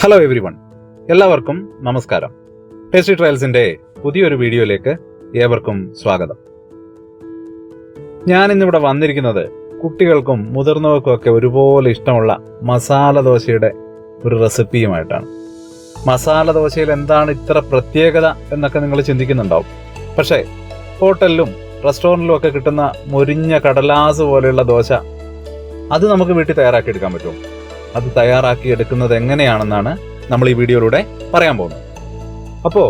Hello everyone, എല്ലാവർക്കും നമസ്കാരം. Tasty ട്രയൽസിന്റെ പുതിയൊരു വീഡിയോയിലേക്ക് ഏവർക്കും സ്വാഗതം. ഞാൻ ഇന്നിവിടെ വന്നിരിക്കുന്നത് കുട്ടികൾക്കും മുതിർന്നവർക്കും ഒക്കെ ഒരുപോലെ ഇഷ്ടമുള്ള മസാല ദോശയുടെ ഒരു റെസിപ്പിയുമായിട്ടാണ്. മസാല ദോശയിൽ എന്താണ് ഇത്ര പ്രത്യേകത എന്നൊക്കെ നിങ്ങൾ ചിന്തിക്കുന്നുണ്ടാവും. പക്ഷേ ഹോട്ടലിലും റെസ്റ്റോറൻറ്റിലും ഒക്കെ കിട്ടുന്ന മൊരിഞ്ഞ കടലാസ് പോലെയുള്ള ദോശ അത് നമുക്ക് വീട്ടിൽ തയ്യാറാക്കിയെടുക്കാൻ പറ്റും. അത് തയ്യാറാക്കിയെടുക്കുന്നത് എങ്ങനെയാണെന്നാണ് നമ്മൾ ഈ വീഡിയോയിലൂടെ പറയാൻ പോകുന്നത്. അപ്പോൾ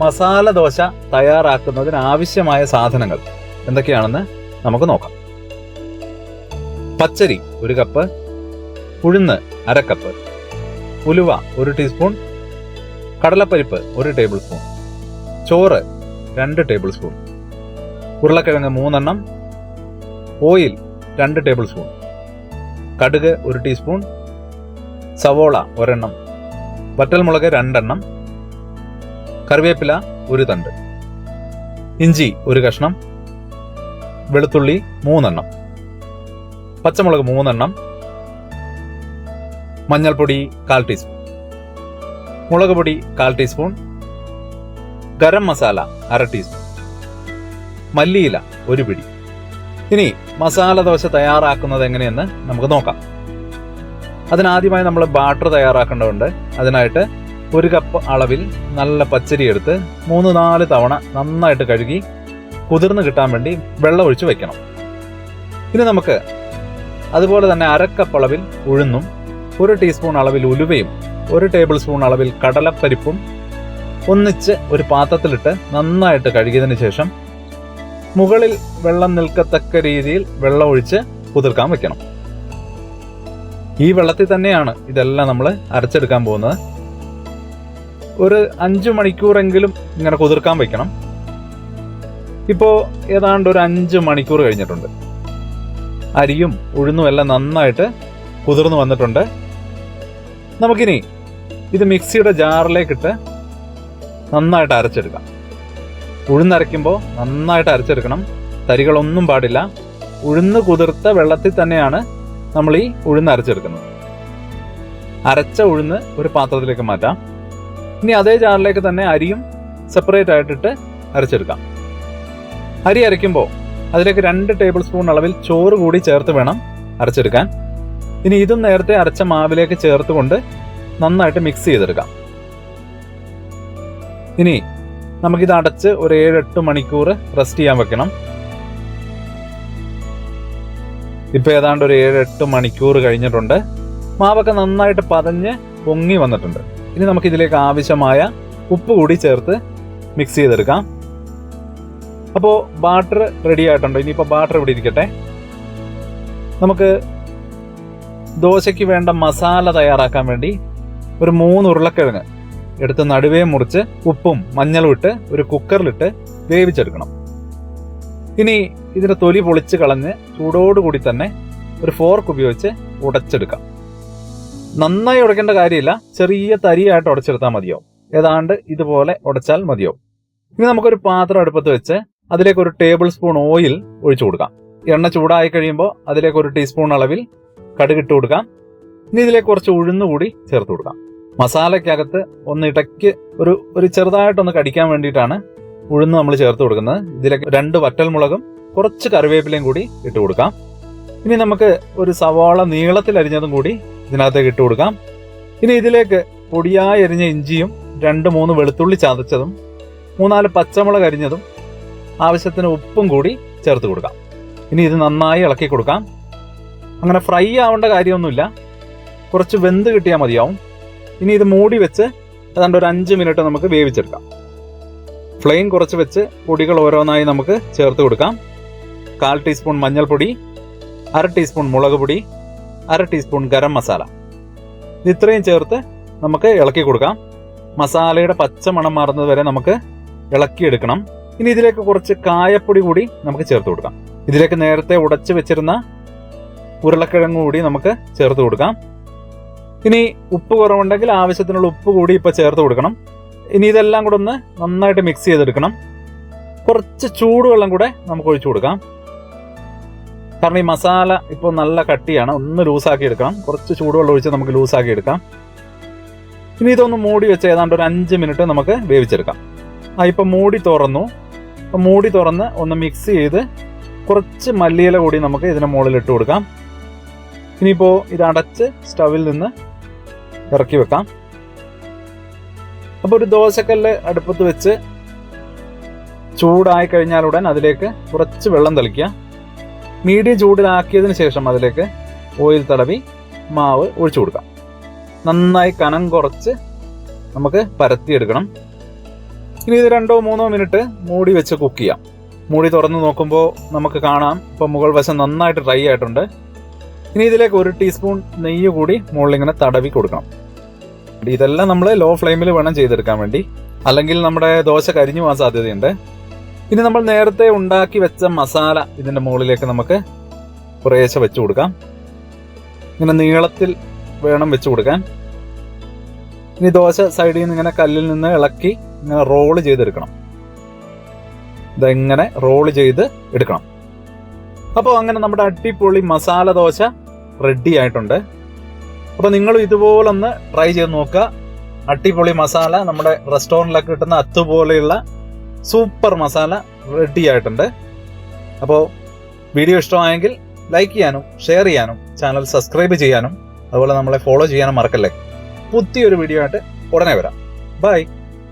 മസാല ദോശ തയ്യാറാക്കുന്നതിന് ആവശ്യമായ സാധനങ്ങൾ എന്തൊക്കെയാണെന്ന് നമുക്ക് നോക്കാം. പച്ചരി 1 കപ്പ്, ഉഴുന്ന് 1/2 കപ്പ്, ഉലുവ 1 ടീസ്പൂൺ, കടലപ്പരിപ്പ് 1 ടേബിൾ സ്പൂൺ, ചോറ് 2 ടേബിൾ സ്പൂൺ, ഉരുളക്കിഴങ്ങ് 3 എണ്ണം, ഓയിൽ 2 ടേബിൾ സ്പൂൺ, കടുക് 1 ടീസ്പൂൺ, സവോള 1 എണ്ണം, വറ്റൽമുളക് 2 എണ്ണം, കറിവേപ്പില 1 തണ്ട്, ഇഞ്ചി 1 കഷ്ണം, വെളുത്തുള്ളി 3 എണ്ണം, പച്ചമുളക് 3 എണ്ണം, മഞ്ഞൾപ്പൊടി 1/4 ടീസ്പൂൺ, മുളക് പൊടി 1/4 ടീസ്പൂൺ, ഗരം മസാല 1/2 ടീസ്പൂൺ, മല്ലിയില 1 പിടി. ഇനി മസാല ദോശ തയ്യാറാക്കുന്നത് എങ്ങനെയെന്ന് നമുക്ക് നോക്കാം. അതിനാദ്യമായി നമ്മൾ ബാറ്റർ തയ്യാറാക്കേണ്ടതുണ്ട്. അതിനായിട്ട് 1 കപ്പ് അളവിൽ നല്ല പച്ചരി എടുത്ത് 3-4 തവണ നന്നായിട്ട് കഴുകി കുതിർന്ന് കിട്ടാൻ വേണ്ടി വെള്ളം ഒഴിച്ച് വെക്കണം. ഇനി നമുക്ക് അതുപോലെ തന്നെ 1/2 കപ്പ് അളവിൽ ഉഴുന്നും 1 ടീസ്പൂൺ അളവിൽ ഉലുവയും 1 ടേബിൾ സ്പൂൺ അളവിൽ കടലപ്പരിപ്പും ഒന്നിച്ച് ഒരു പാത്രത്തിലിട്ട് നന്നായിട്ട് കഴുകിയതിന് ശേഷം മുകളിൽ വെള്ളം നിൽക്കത്തക്ക രീതിയിൽ വെള്ളം ഒഴിച്ച് കുതിർക്കാൻ വെക്കണം. ഈ വെള്ളത്തിൽ തന്നെയാണ് ഇതെല്ലാം നമ്മൾ അരച്ചെടുക്കാൻ പോകുന്നത്. ഒരു 5 മണിക്കൂറെങ്കിലും ഇങ്ങനെ കുതിർക്കാൻ വെക്കണം. ഇപ്പോൾ ഏതാണ്ട് ഒരു 5 മണിക്കൂർ കഴിഞ്ഞിട്ടുണ്ട്. അരിയും ഉഴുന്നും എല്ലാം നന്നായിട്ട് കുതിർന്ന് വന്നിട്ടുണ്ട്. നമുക്കിനി ഇത് മിക്സിയുടെ ജാറിലേക്കിട്ട് നന്നായിട്ട് അരച്ചെടുക്കാം. ഉഴുന്നരയ്ക്കുമ്പോൾ നന്നായിട്ട് അരച്ചെടുക്കണം. തരികളൊന്നും പാടില്ല. ഉഴുന്ന് കുതിർത്ത വെള്ളത്തിൽ തന്നെയാണ് നമ്മൾ ഈ ഉഴുന്ന് അരച്ചെടുക്കുന്നത്. അരച്ച ഉഴുന്ന് ഒരു പാത്രത്തിലേക്ക് മാറ്റാം. ഇനി അതേ ജാറിലേക്ക് തന്നെ അരിയും സെപ്പറേറ്റ് ആയിട്ടിട്ട് അരച്ചെടുക്കാം. അരി അരയ്ക്കുമ്പോൾ അതിലേക്ക് 2 ടേബിൾ സ്പൂൺ അളവിൽ ചോറ് കൂടി ചേർത്ത് വേണം അരച്ചെടുക്കാൻ. ഇനി ഇതും നേരത്തെ അരച്ച മാവിലേക്ക് ചേർത്തുകൊണ്ട് നന്നായിട്ട് മിക്സ് ചെയ്തെടുക്കാം. ഇനി നമുക്കിത് അടച്ച് ഒരു 7-8 മണിക്കൂർ റെസ്റ്റ് ചെയ്യാൻ വെക്കണം. ഇപ്പൊ ഏതാണ്ട് ഒരു 7-8 മണിക്കൂർ കഴിഞ്ഞിട്ടുണ്ട്. മാവൊക്കെ നന്നായിട്ട് പതഞ്ഞ് പൊങ്ങി വന്നിട്ടുണ്ട്. ഇനി നമുക്ക് ഇതിലേക്ക് ആവശ്യമായ ഉപ്പ് കൂടി ചേർത്ത് മിക്സ് ചെയ്തെടുക്കാം. അപ്പോൾ ബാറ്റർ റെഡി ആയിട്ടുണ്ട്. ഇനിയിപ്പോൾ ബാറ്റർ ഇവിടെ ഇരിക്കട്ടെ. നമുക്ക് ദോശയ്ക്ക് വേണ്ട മസാല തയ്യാറാക്കാൻ വേണ്ടി ഒരു 3 ഉരുളക്കിഴങ്ങ് എടുത്ത് നടുവേ മുറിച്ച് ഉപ്പും മഞ്ഞളും ഇട്ട് ഒരു കുക്കറിലിട്ട് വേവിച്ചെടുക്കണം. ഇനി ഇതിന്റെ തൊലി പൊളിച്ച് കളഞ്ഞ് ചൂടോടുകൂടി തന്നെ ഒരു ഫോർക്ക് ഉപയോഗിച്ച് ഉടച്ചെടുക്കാം. നന്നായി ഉടയ്ക്കേണ്ട കാര്യമില്ല, ചെറിയ തരിയായിട്ട് ഉടച്ചെടുത്താൽ മതിയാവും. ഏതാണ്ട് ഇതുപോലെ ഉടച്ചാൽ മതിയാവും. ഇനി നമുക്കൊരു പാത്രം അടുപ്പത്ത് വെച്ച് അതിലേക്ക് 1 ടേബിൾ സ്പൂൺ ഓയിൽ ഒഴിച്ചു കൊടുക്കാം. എണ്ണ ചൂടായി കഴിയുമ്പോൾ അതിലേക്ക് 1 ടീസ്പൂൺ അളവിൽ കടുക് ഇട്ട് കൊടുക്കാം. ഇനി ഇതിലേക്ക് കുറച്ച് ഉഴുന്ന് കൂടി ചേർത്ത് കൊടുക്കാം. മസാലയ്ക്കകത്ത് ഒന്ന് ഇടയ്ക്ക് ഒരു ചെറുതായിട്ടൊന്ന് കടിക്കാൻ വേണ്ടിയിട്ടാണ് ഉഴുന്ന് നമ്മൾ ചേർത്ത് കൊടുക്കുന്നത്. ഇതിലേക്ക് 2 വറ്റൽമുളകും കുറച്ച് കറിവേപ്പിലയും കൂടി ഇട്ട് കൊടുക്കാം. ഇനി നമുക്ക് ഒരു സവാള നീളത്തിൽ അരിഞ്ഞതും കൂടി ഇതിനകത്തേക്ക് ഇട്ട് കൊടുക്കാം. ഇനി ഇതിലേക്ക് പൊടിയായി അരിഞ്ഞ ഇഞ്ചിയും 2-3 വെളുത്തുള്ളി ചതച്ചതും 3-4 പച്ചമുളക് അരിഞ്ഞതും ആവശ്യത്തിന് ഉപ്പും കൂടി ചേർത്ത് കൊടുക്കാം. ഇനി ഇത് നന്നായി ഇളക്കി കൊടുക്കാം. അങ്ങനെ ഫ്രൈ ആവേണ്ട കാര്യമൊന്നുമില്ല, കുറച്ച് വെന്ത് കിട്ടിയാൽ മതിയാവും. ഇനി ഇത് മൂടി വെച്ച് ഏതാണ്ട് ഒരു 5 മിനിറ്റ് നമുക്ക് വേവിച്ചെടുക്കാം. ഫ്ലെയിം കുറച്ച് വെച്ച് പൊടികൾ ഓരോന്നായി നമുക്ക് ചേർത്ത് കൊടുക്കാം. 1/4 ടീസ്പൂൺ മഞ്ഞൾപ്പൊടി, 1/2 ടീസ്പൂൺ മുളക് പൊടി, 1/2 ടീസ്പൂൺ ഗരം മസാല. ഇത്രയും ചേർത്ത് നമുക്ക് ഇളക്കി കൊടുക്കാം. മസാലയുടെ പച്ചമണം മാറുന്നത് വരെ നമുക്ക് ഇളക്കിയെടുക്കണം. ഇനി ഇതിലേക്ക് കുറച്ച് കായപ്പൊടി കൂടി നമുക്ക് ചേർത്ത് കൊടുക്കാം. ഇതിലേക്ക് നേരത്തെ ഉടച്ച് വെച്ചിരുന്ന ഉരുളക്കിഴങ്ങ് കൂടി നമുക്ക് ചേർത്ത് കൊടുക്കാം. ഇനി ഉപ്പ് കുറവുണ്ടെങ്കിൽ ആവശ്യത്തിനുള്ള ഉപ്പ് കൂടി ഇപ്പൊ ചേർത്ത് കൊടുക്കണം. ഇനി ഇതെല്ലാം കൂടെ ഒന്ന് നന്നായിട്ട് മിക്സ് ചെയ്തെടുക്കണം. കുറച്ച് ചൂടുവെള്ളം കൂടെ നമുക്ക് ഒഴിച്ചു കൊടുക്കാം. കാരണം ഈ മസാല ഇപ്പോൾ നല്ല കട്ടിയാണ്, ഒന്ന് ലൂസാക്കി എടുക്കണം. കുറച്ച് ചൂടുവെള്ളം ഒഴിച്ച് നമുക്ക് ലൂസാക്കി എടുക്കാം. ഇനി ഇതൊന്ന് മൂടി വെച്ച് ഏതാണ്ട് ഒരു 5 മിനിറ്റ് നമുക്ക് വേവിച്ചെടുക്കാം. ഇപ്പം മൂടി തുറന്നു. അപ്പം മൂടി തുറന്ന് ഒന്ന് മിക്സ് ചെയ്ത് കുറച്ച് മല്ലിയില കൂടി നമുക്ക് ഇതിന് മുകളിൽ ഇട്ട് കൊടുക്കാം. ഇനിയിപ്പോൾ ഇത് അടച്ച് സ്റ്റവിൽ നിന്ന് ഇറക്കി വെക്കാം. അപ്പോൾ ഒരു ദോശക്കല്ല് അടുപ്പത്ത് വെച്ച് ചൂടായി കഴിഞ്ഞാലുടൻ അതിലേക്ക് കുറച്ച് വെള്ളം തളിക്കുക. മീഡിയം ചൂടിലാക്കിയതിന് ശേഷം അതിലേക്ക് ഓയിൽ തടവി മാവ് ഒഴിച്ചു കൊടുക്കാം. നന്നായി കനം കുറച്ച് നമുക്ക് പരത്തിയെടുക്കണം. ഇനി ഇത് 2-3 മിനിറ്റ് മൂടി വെച്ച് കുക്ക് ചെയ്യാം. മൂടി തുറന്ന് നോക്കുമ്പോൾ നമുക്ക് കാണാം ഇപ്പം മുകൾ വശം നന്നായിട്ട് ഡ്രൈ ആയിട്ടുണ്ട്. ഇനി ഇതിലേക്ക് 1 ടീസ്പൂൺ നെയ്യ് കൂടി മുകളിലിങ്ങനെ തടവി കൊടുക്കണം. ഇതെല്ലാം നമ്മൾ ലോ ഫ്ലെയിമിൽ വേണം ചെയ്തെടുക്കാൻ വേണ്ടി, അല്ലെങ്കിൽ നമ്മുടെ ദോശ കരിഞ്ഞു പോകാൻ സാധ്യതയുണ്ട്. ഇനി നമ്മൾ നേരത്തെ ഉണ്ടാക്കി വെച്ച മസാല ഇതിൻ്റെ മുകളിലേക്ക് നമുക്ക് കുറേശ്ശെ വെച്ച് കൊടുക്കാം. ഇങ്ങനെ നീളത്തിൽ വേണം വെച്ച് കൊടുക്കാൻ. ഇനി ദോശ സൈഡിൽ നിന്ന് ഇങ്ങനെ കല്ലിൽ നിന്ന് ഇളക്കി ഇങ്ങനെ റോള് ചെയ്തെടുക്കണം. ഇതെങ്ങനെ റോള് ചെയ്ത് എടുക്കണം. അപ്പോൾ അങ്ങനെ നമ്മുടെ അടിപൊളി മസാല ദോശ റെഡി ആയിട്ടുണ്ട്. അപ്പോൾ നിങ്ങളും ഇതുപോലൊന്ന് ട്രൈ ചെയ്ത് നോക്കുക. അടിപൊളി മസാല, നമ്മുടെ റെസ്റ്റോറൻറ്റിലൊക്കെ കിട്ടുന്ന അതുപോലെയുള്ള സൂപ്പർ മസാല റെഡി ആയിട്ടുണ്ട്. അപ്പോൾ വീഡിയോ ഇഷ്ടമായെങ്കിൽ ലൈക്ക് ചെയ്യാനും ഷെയർ ചെയ്യാനും ചാനൽ സബ്സ്ക്രൈബ് ചെയ്യാനും അതുപോലെ നമ്മളെ ഫോളോ ചെയ്യാനും മറക്കല്ലേ. പുതിയൊരു വീഡിയോ ആയിട്ട് ഉടനെ വരാം. ബൈ.